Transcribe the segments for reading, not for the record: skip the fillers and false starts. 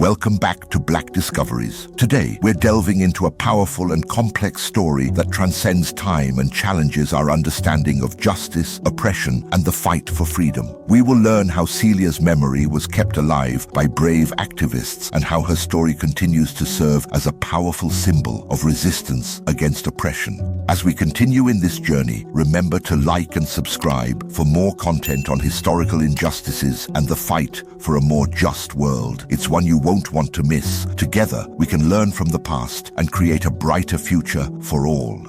Welcome back to Black Discoveries. Today, we're delving into a powerful and complex story that transcends time and challenges our understanding of justice, oppression, and the fight for freedom. We will learn how Celia's memory was kept alive by brave activists and how her story continues to serve as a powerful symbol of resistance against oppression. As we continue in this journey, remember to like and subscribe for more content on historical injustices and the fight for a more just world. It's one you won't want to miss. Together, we can learn from the past and create a brighter future for all.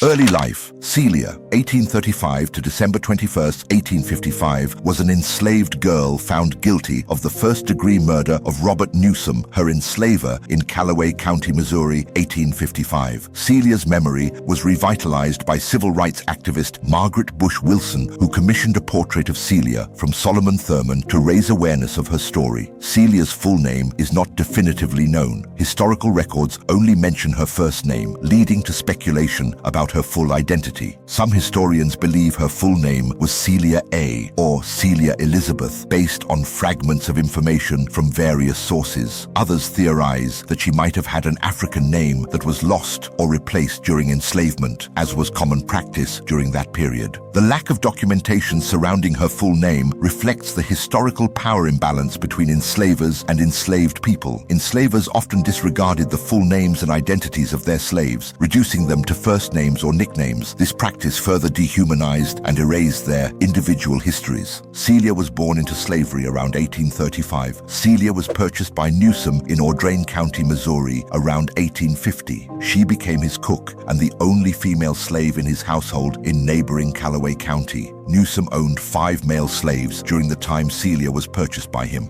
Early life. Celia, 1835 to December 21st, 1855, was an enslaved girl found guilty of the first-degree murder of Robert Newsom, her enslaver, in Callaway County, Missouri, 1855. Celia's memory was revitalized by civil rights activist Margaret Bush Wilson, who commissioned a portrait of Celia from Solomon Thurman to raise awareness of her story. Celia's full name is not definitively known. Historical records only mention her first name, leading to speculation about her full identity. Some historians believe her full name was Celia A. or Celia Elizabeth, based on fragments of information from various sources. Others theorize that she might have had an African name that was lost or replaced during enslavement, as was common practice during that period. The lack of documentation surrounding her full name reflects the historical power imbalance between enslavers and enslaved people. Enslavers often disregarded the full names and identities of their slaves, reducing them to first names or nicknames. This practice further dehumanized and erased their individual histories. Celia was born into slavery around 1835. Celia was purchased by Newsom in Audrain County, Missouri around 1850. She became his cook and the only female slave in his household in neighboring Callaway County. Newsom owned 5 male slaves during the time Celia was purchased by him.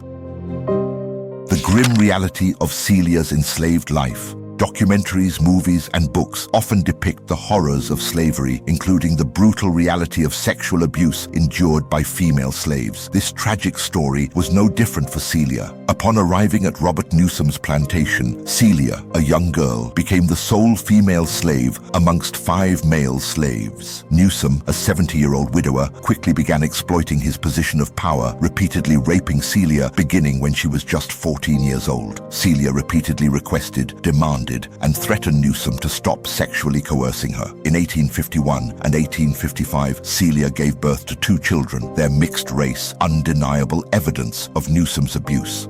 The grim reality of Celia's enslaved life. Documentaries, movies, and books often depict the horrors of slavery, including the brutal reality of sexual abuse endured by female slaves. This tragic story was no different for Celia. Upon arriving at Robert Newsom's plantation, Celia, a young girl, became the sole female slave amongst 5 male slaves. Newsom, a 70-year-old widower, quickly began exploiting his position of power, repeatedly raping Celia, beginning when she was just 14 years old. Celia repeatedly requested, demanded, and threatened Newsom to stop sexually coercing her. In 1851 and 1855, Celia gave birth to 2 children, their mixed race, undeniable evidence of Newsom's abuse.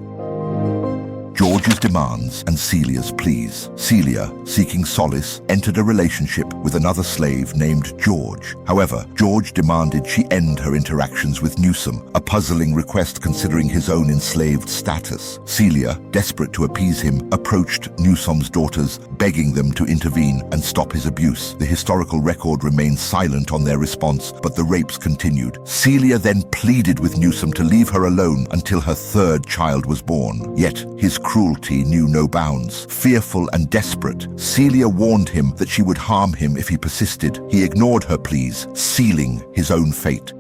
George's demands and Celia's pleas. Celia, seeking solace, entered a relationship with another slave named George. However, George demanded she end her interactions with Newsom, a puzzling request considering his own enslaved status. Celia, desperate to appease him, approached Newsom's daughters, begging them to intervene and stop his abuse. The historical record remains silent on their response, but the rapes continued. Celia then pleaded with Newsom to leave her alone until her 3rd child was born. Yet, his cruelty knew no bounds. Fearful and desperate, Celia warned him that she would harm him if he persisted. He ignored her pleas, sealing his own fate.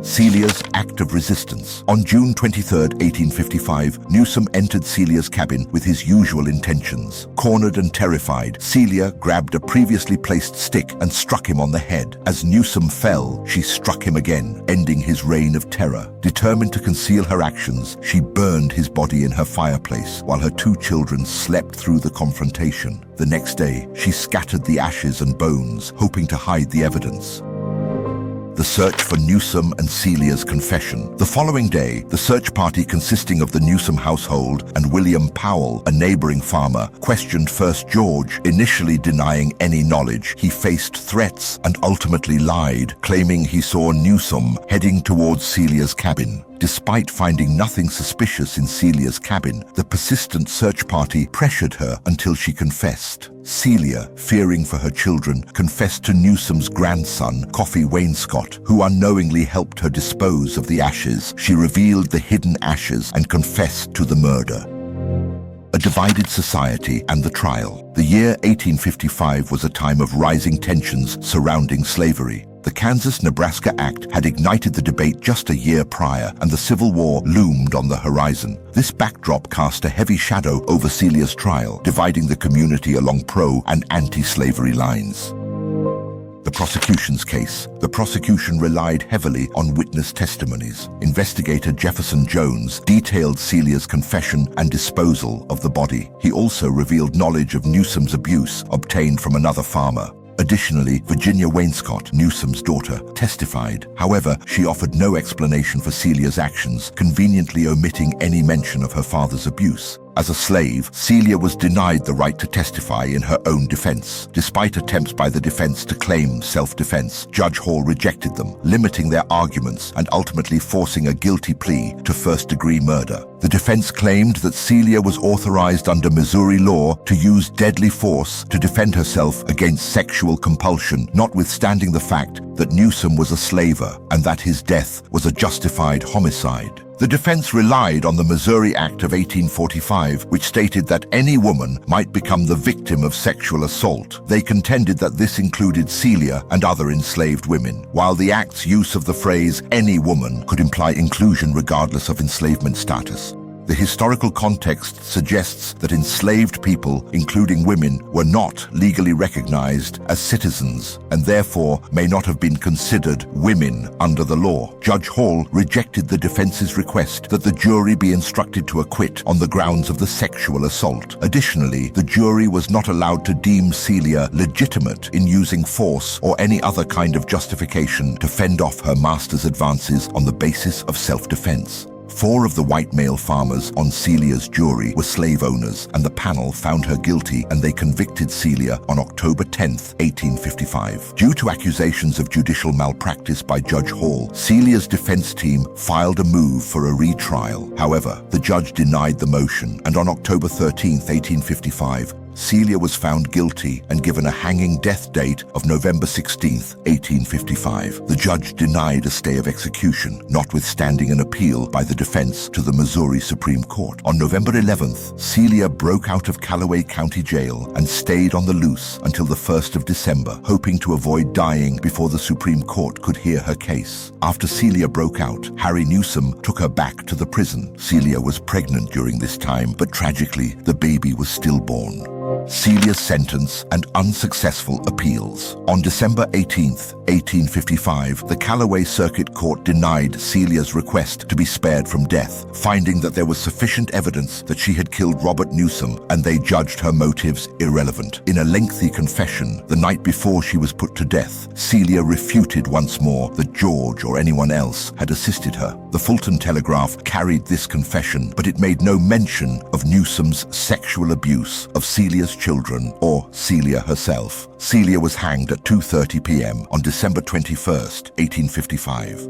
Celia's act of resistance. On June 23, 1855, Newsom entered Celia's cabin with his usual intentions. Cornered and terrified, Celia grabbed a previously placed stick and struck him on the head. As Newsom fell, she struck him again, ending his reign of terror. Determined to conceal her actions, she burned his body in her fireplace while her 2 children slept through the confrontation. The next day, she scattered the ashes and bones, hoping to hide the evidence. The search for Newsom and Celia's confession. The following day, the search party consisting of the Newsom household and William Powell, a neighboring farmer, questioned first George, initially denying any knowledge. He faced threats and ultimately lied, claiming he saw Newsom heading towards Celia's cabin. Despite finding nothing suspicious in Celia's cabin, the persistent search party pressured her until she confessed. Celia, fearing for her children, confessed to Newsom's grandson, Coffee Wainscott, who unknowingly helped her dispose of the ashes. She revealed the hidden ashes and confessed to the murder. A divided society and the trial. The year 1855 was a time of rising tensions surrounding slavery. The Kansas-Nebraska Act had ignited the debate just a year prior, and the Civil War loomed on the horizon. This backdrop cast a heavy shadow over Celia's trial, dividing the community along pro- and anti-slavery lines. The prosecution's case. The prosecution relied heavily on witness testimonies. Investigator Jefferson Jones detailed Celia's confession and disposal of the body. He also revealed knowledge of Newsom's abuse obtained from another farmer. Additionally, Virginia Wainscott, Newsom's daughter, testified. However, she offered no explanation for Celia's actions, conveniently omitting any mention of her father's abuse. As a slave, Celia was denied the right to testify in her own defense. Despite attempts by the defense to claim self-defense, Judge Hall rejected them, limiting their arguments and ultimately forcing a guilty plea to first-degree murder. The defense claimed that Celia was authorized under Missouri law to use deadly force to defend herself against sexual compulsion, notwithstanding the fact that Newsom was a slaver and that his death was a justified homicide. The defense relied on the Missouri Act of 1845, which stated that any woman might become the victim of sexual assault. They contended that this included Celia and other enslaved women, while the Act's use of the phrase "any woman" could imply inclusion regardless of enslavement status. The historical context suggests that enslaved people, including women, were not legally recognized as citizens and therefore may not have been considered women under the law. Judge Hall rejected the defense's request that the jury be instructed to acquit on the grounds of the sexual assault. Additionally, the jury was not allowed to deem Celia legitimate in using force or any other kind of justification to fend off her master's advances on the basis of self-defense. 4 of the white male farmers on Celia's jury were slave owners, and the panel found her guilty and they convicted Celia on October 10, 1855. Due to accusations of judicial malpractice by Judge Hall, Celia's defense team filed a move for a retrial. However, the judge denied the motion, and on October 13, 1855, Celia was found guilty and given a hanging death date of November 16, 1855. The judge denied a stay of execution, notwithstanding an appeal by the defense to the Missouri Supreme Court. On November 11th, Celia broke out of Callaway County Jail and stayed on the loose until the 1st of December, hoping to avoid dying before the Supreme Court could hear her case. After Celia broke out, Harry Newsom took her back to the prison. Celia was pregnant during this time, but tragically, the baby was stillborn. Celia's sentence and unsuccessful appeals. On December 18, 1855, the Callaway Circuit Court denied Celia's request to be spared from death, finding that there was sufficient evidence that she had killed Robert Newsom, and they judged her motives irrelevant. In a lengthy confession, the night before she was put to death, Celia refuted once more that George or anyone else had assisted her. The Fulton Telegraph carried this confession, but it made no mention of Newsom's sexual abuse of Celia's children or Celia herself. Celia was hanged at 2:30 p.m. on December 21, 1855.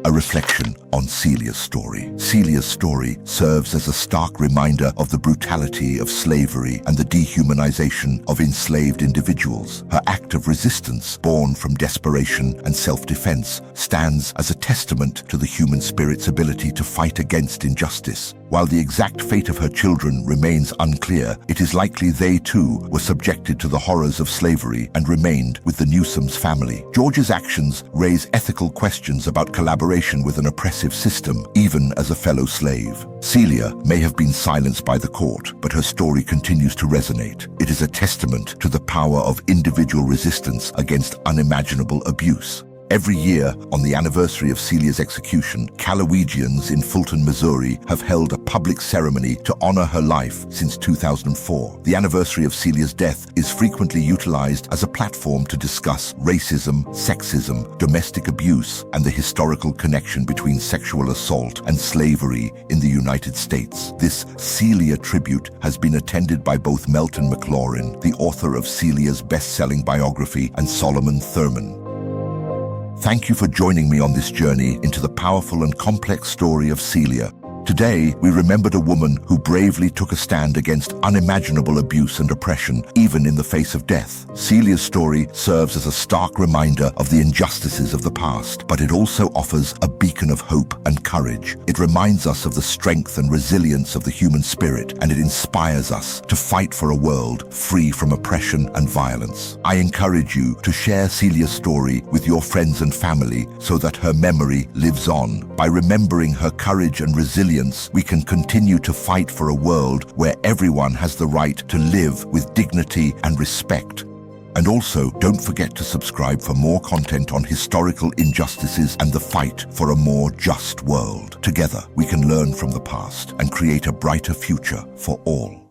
A reflection on Celia's story. Celia's story serves as a stark reminder of the brutality of slavery and the dehumanization of enslaved individuals. Her act of resistance, born from desperation and self-defense, stands as a testament to the human spirit's ability to fight against injustice. While the exact fate of her children remains unclear, it is likely they too were subjected to the horrors of slavery and remained with the Newsom's family. George's actions raise ethical questions about collaboration with an oppressive system, even as a fellow slave. Celia may have been silenced by the court, but her story continues to resonate. It is a testament to the power of individual resistance against unimaginable abuse. Every year, on the anniversary of Celia's execution, Calawegians in Fulton, Missouri have held a public ceremony to honor her life since 2004. The anniversary of Celia's death is frequently utilized as a platform to discuss racism, sexism, domestic abuse, and the historical connection between sexual assault and slavery in the United States. This Celia tribute has been attended by both Melton McLaurin, the author of Celia's best-selling biography, and Solomon Thurman. Thank you for joining me on this journey into the powerful and complex story of Celia. Today, we remembered a woman who bravely took a stand against unimaginable abuse and oppression, even in the face of death. Celia's story serves as a stark reminder of the injustices of the past, but it also offers a beacon of hope and courage. It reminds us of the strength and resilience of the human spirit, and it inspires us to fight for a world free from oppression and violence. I encourage you to share Celia's story with your friends and family so that her memory lives on. By remembering her courage and resilience, we can continue to fight for a world where everyone has the right to live with dignity and respect. And also, don't forget to subscribe for more content on historical injustices and the fight for a more just world. Together, we can learn from the past and create a brighter future for all.